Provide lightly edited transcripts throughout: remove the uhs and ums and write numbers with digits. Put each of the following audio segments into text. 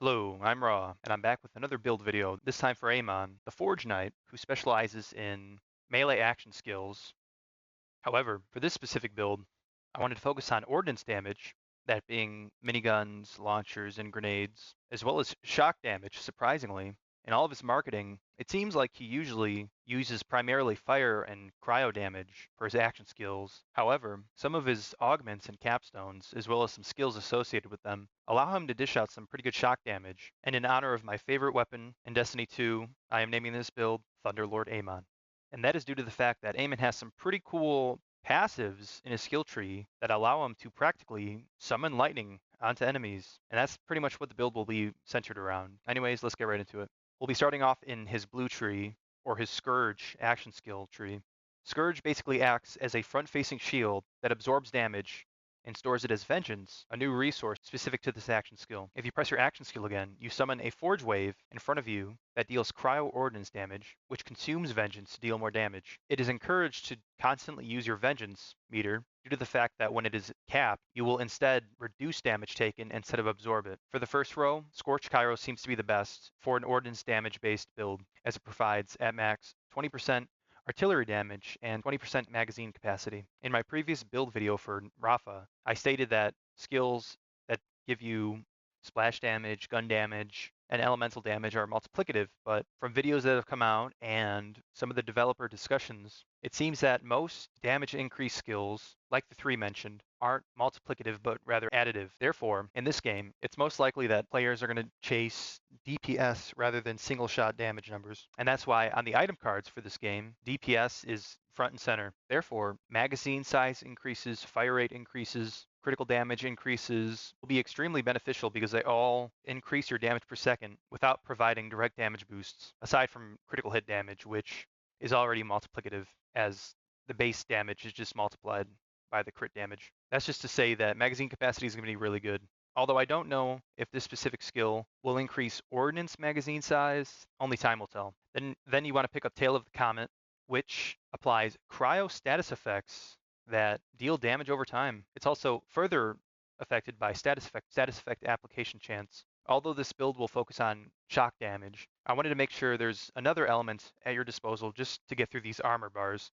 Hello, I'm Raw, and I'm back with another build video, this time for Amon, the Forge Knight, who specializes in melee action skills. However, for this specific build, I wanted to focus on ordnance damage, that being miniguns, launchers, and grenades, as well as shock damage, surprisingly. In all of his marketing, it seems like he usually uses primarily fire and cryo damage for his action skills. However, some of his augments and capstones, as well as some skills associated with them, allow him to dish out some pretty good shock damage. And in honor of my favorite weapon in Destiny 2, I am naming this build Thunderlord Amon. And that is due to the fact that Amon has some pretty cool passives in his skill tree that allow him to practically summon lightning onto enemies. And that's pretty much what the build will be centered around. Anyways, let's get right into it. We'll be starting off in his blue tree, or his Scourge action skill tree. Scourge basically acts as a front-facing shield that absorbs damage and stores it as Vengeance, a new resource specific to this action skill. If you press your action skill again, you summon a Forge Wave in front of you that deals cryo ordnance damage, which consumes Vengeance to deal more damage. It is encouraged to constantly use your Vengeance meter due to the fact that when it is capped, you will instead reduce damage taken instead of absorb it. For the first row, Scorched Cairo seems to be the best for an ordnance damage-based build, as it provides at max 20% artillery damage, and 20% magazine capacity. In my previous build video for Rafa, I stated that skills that give you splash damage, gun damage, and elemental damage are multiplicative, but from videos that have come out and some of the developer discussions, it seems that most damage increase skills, like the three mentioned, aren't multiplicative but rather additive. Therefore, in this game, it's most likely that players are going to chase DPS rather than single shot damage numbers. And that's why on the item cards for this game, DPS is front and center. Therefore, magazine size increases, fire rate increases, critical damage increases will be extremely beneficial because they all increase your damage per second without providing direct damage boosts, aside from critical hit damage, which is already multiplicative as the base damage is just multiplied by the crit damage. That's just to say that magazine capacity is going to be really good. Although I don't know if this specific skill will increase ordnance magazine size, only time will tell. Then you want to pick up Tail of the Comet, which applies cryo status effects that deal damage over time. It's also further affected by status effect application chance. Although this build will focus on shock damage, I wanted to make sure there's another element at your disposal just to get through these armor bars.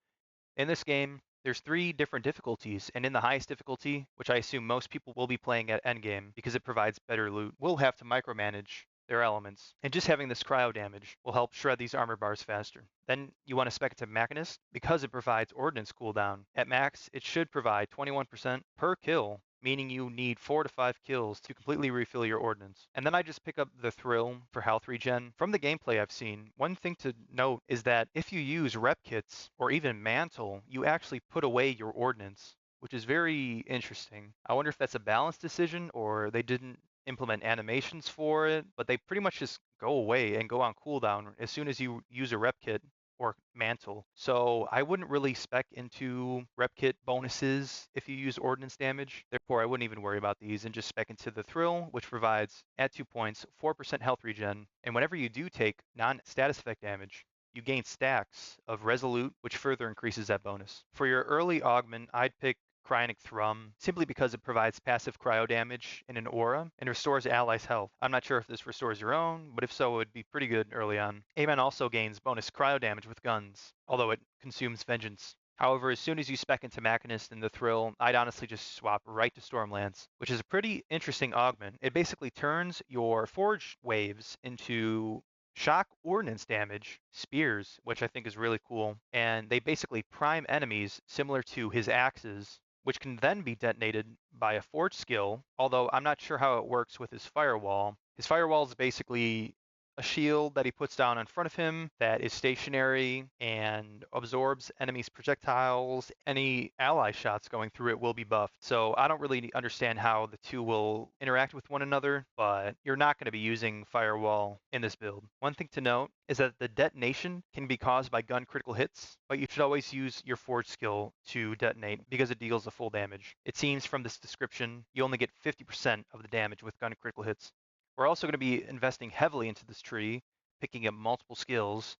In this game, there's 3 different difficulties, and in the highest difficulty, which I assume most people will be playing at endgame because it provides better loot, we'll have to micromanage their elements. And just having this cryo damage will help shred these armor bars faster. Then you want to spec it to Machinist because it provides ordnance cooldown. At max, it should provide 21% per kill, meaning you need 4 to 5 kills to completely refill your ordnance. And then I just pick up the Thrill for health regen. From the gameplay I've seen, one thing to note is that if you use rep kits or even mantle, you actually put away your ordnance, which is very interesting. I wonder if that's a balance decision or they didn't implement animations for it, but they pretty much just go away and go on cooldown as soon as you use a rep kit or mantle. So I wouldn't really spec into rep kit bonuses if you use ordnance damage. Therefore, I wouldn't even worry about these and just spec into the Thrill, which provides at 2 points 4% health regen. And whenever you do take non-status effect damage, you gain stacks of Resolute, which further increases that bonus. For your early augment, I'd pick Cryonic Thrum, simply because it provides passive cryo damage in an aura and restores allies' health. I'm not sure if this restores your own, but if so, it would be pretty good early on. Amon also gains bonus cryo damage with guns, although it consumes Vengeance. However, as soon as you spec into Machinist and the Thrill, I'd honestly just swap right to Stormlance, which is a pretty interesting augment. It basically turns your Forge Waves into shock ordnance damage spears, which I think is really cool. And they basically prime enemies similar to his axes, which can then be detonated by a forge skill, although I'm not sure how it works with his firewall. His firewall is basically a shield that he puts down in front of him that is stationary and absorbs enemies' projectiles. Any ally shots going through it will be buffed. So I don't really understand how the two will interact with one another, but you're not going to be using firewall in this build. One thing to note is that the detonation can be caused by gun critical hits, but you should always use your forge skill to detonate because it deals the full damage. It seems from this description, you only get 50% of the damage with gun critical hits. We're also going to be investing heavily into this tree, picking up multiple skills,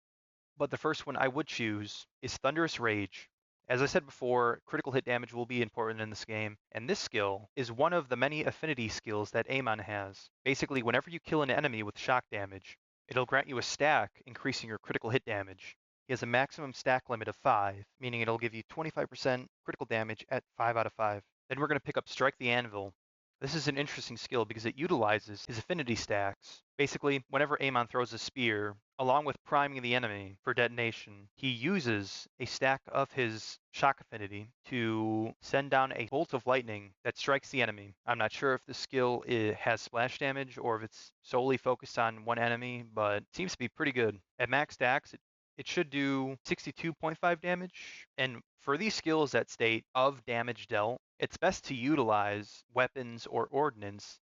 but the first one I would choose is Thunderous Rage. As I said before, critical hit damage will be important in this game, and this skill is one of the many affinity skills that Amon has. Basically, whenever you kill an enemy with shock damage, it'll grant you a stack, increasing your critical hit damage. He has a maximum stack limit of 5, meaning it'll give you 25% critical damage at 5 out of 5. Then we're going to pick up Strike the Anvil. This is an interesting skill because it utilizes his affinity stacks. Basically, whenever Amon throws a spear, along with priming the enemy for detonation, he uses a stack of his shock affinity to send down a bolt of lightning that strikes the enemy. I'm not sure if the skill has splash damage or if it's solely focused on one enemy, but it seems to be pretty good. At max stacks, it should do 62.5 damage. And for these skills that state of damage dealt, it's best to utilize weapons or ordnance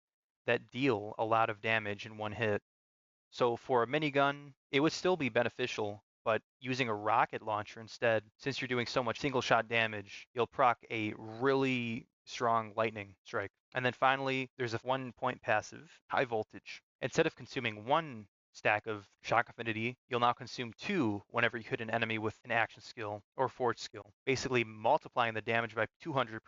that deal a lot of damage in one hit. So for a minigun, it would still be beneficial, but using a rocket launcher instead, since you're doing so much single shot damage, you'll proc a really strong lightning strike. And then finally, there's a 1-point passive, high voltage. Instead of consuming 1 stack of shock affinity, you'll now consume 2 whenever you hit an enemy with an action skill or forge skill, basically multiplying the damage by 200%.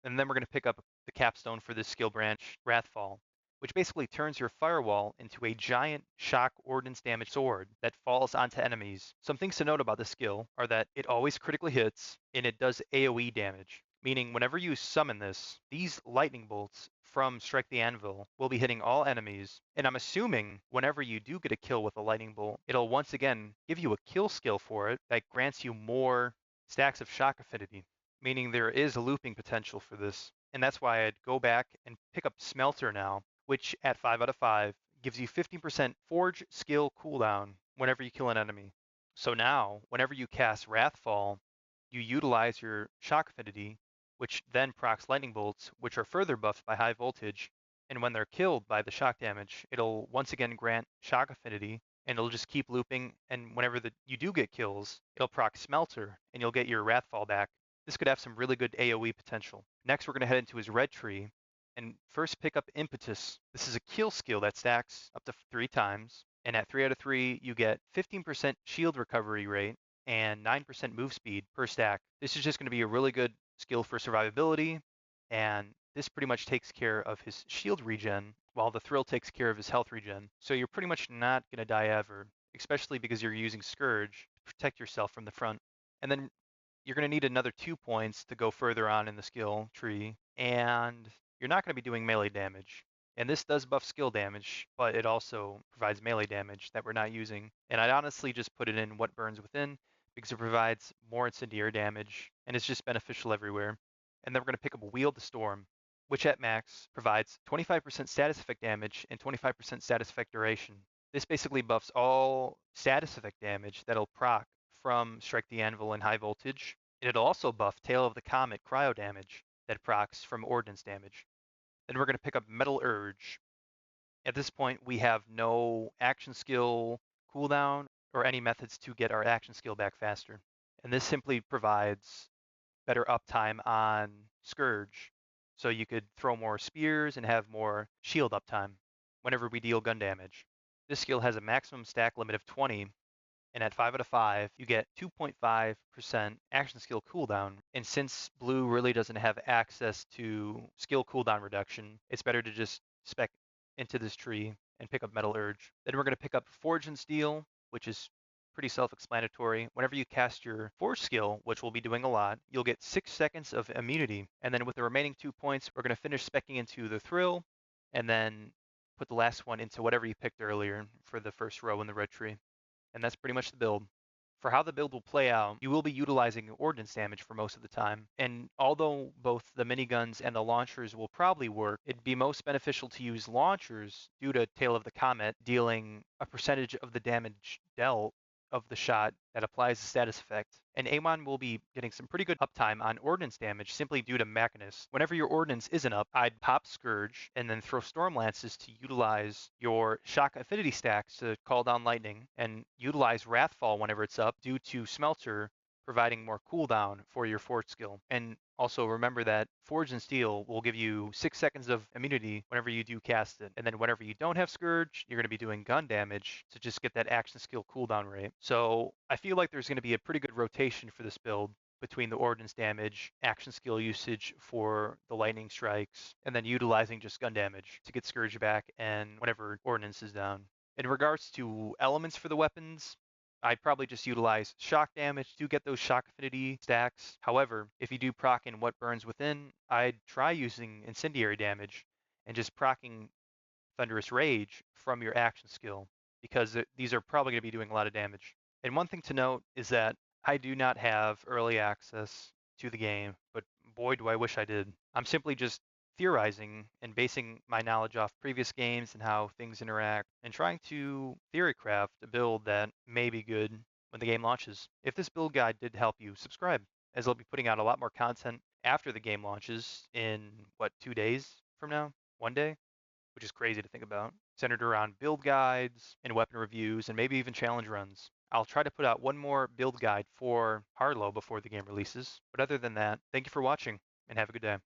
And then we're going to pick up the capstone for this skill branch, Wrathfall, which basically turns your firewall into a giant shock ordnance damage sword that falls onto enemies. Some things to note about this skill are that it always critically hits and it does AoE damage, meaning whenever you summon this, these lightning bolts from Strike the Anvil will be hitting all enemies, and I'm assuming whenever you do get a kill with a lightning bolt, it'll once again give you a kill skill for it that grants you more stacks of shock affinity, meaning there is a looping potential for this. And that's why I'd go back and pick up Smelter now, which at 5 out of 5 gives you 15% forge skill cooldown whenever you kill an enemy. So now, whenever you cast Wrathfall, you utilize your shock affinity, which then procs lightning bolts, which are further buffed by high voltage. And when they're killed by the shock damage, it'll once again grant shock affinity, and it'll just keep looping. And whenever you do get kills, it'll proc Smelter, and you'll get your Wrathfall back. This could have some really good AoE potential. Next, we're going to head into his red tree, and first pick up Impetus. This is a kill skill that stacks up to 3 times, and at 3 out of 3, you get 15% shield recovery rate and 9% move speed per stack. This is just going to be a really good skill for survivability, and this pretty much takes care of his shield regen, while the Thrill takes care of his health regen. So you're pretty much not going to die ever, especially because you're using Scourge to protect yourself from the front. And then you're going to need another 2 points to go further on in the skill tree, and you're not going to be doing melee damage. And this does buff skill damage, but it also provides melee damage that we're not using. And I'd honestly just put it in what burns within because it provides more incendiary damage and it's just beneficial everywhere. And then we're going to pick up Wield the Storm, which at max provides 25% status effect damage and 25% status effect duration. This basically buffs all status effect damage that'll proc from Strike the Anvil and high voltage. And it'll also buff Tail of the Comet cryo damage that procs from ordnance damage. Then we're going to pick up Metal Urge. At this point, we have no action skill cooldown or any methods to get our action skill back faster. And this simply provides better uptime on Scourge. So you could throw more spears and have more shield uptime whenever we deal gun damage. This skill has a maximum stack limit of 20, and at 5 out of 5, you get 2.5% action skill cooldown. And since blue really doesn't have access to skill cooldown reduction, it's better to just spec into this tree and pick up Metal Urge. Then we're going to pick up Forge and Steel, which is pretty self-explanatory. Whenever you cast your Forge skill, which we'll be doing a lot, you'll get 6 seconds of immunity. And then with the remaining 2 points, we're going to finish specking into the Thrill, and then put the last one into whatever you picked earlier for the first row in the red tree. And that's pretty much the build. For how the build will play out, you will be utilizing ordnance damage for most of the time. And although both the miniguns and the launchers will probably work, it'd be most beneficial to use launchers due to Tail of the Comet dealing a percentage of the damage dealt of the shot that applies the status effect. And Amon will be getting some pretty good uptime on ordnance damage simply due to Machinus. Whenever your ordnance isn't up, I'd pop Scourge and then throw Storm Lances to utilize your shock affinity stacks to call down lightning, and utilize Wrathfall whenever it's up due to Smelter providing more cooldown for your Forge skill. And also remember that Forge and Steel will give you 6 seconds of immunity whenever you do cast it. And then whenever you don't have Scourge, you're going to be doing gun damage to just get that action skill cooldown rate. So I feel like there's going to be a pretty good rotation for this build between the ordnance damage, action skill usage for the lightning strikes, and then utilizing just gun damage to get Scourge back and whenever ordnance is down. In regards to elements for the weapons, I'd probably just utilize shock damage to get those shock affinity stacks. However, if you do proc in what burns within, I'd try using incendiary damage and just procking Thunderous Rage from your action skill, because these are probably going to be doing a lot of damage. And one thing to note is that I do not have early access to the game, but boy, do I wish I did. I'm simply just theorizing and basing my knowledge off previous games and how things interact, and trying to theorycraft a build that may be good when the game launches. If this build guide did help you, subscribe, as I'll be putting out a lot more content after the game launches in, 2 days from now? 1 day? Which is crazy to think about, centered around build guides and weapon reviews and maybe even challenge runs. I'll try to put out one more build guide for Harlowe before the game releases. But other than that, thank you for watching and have a good day.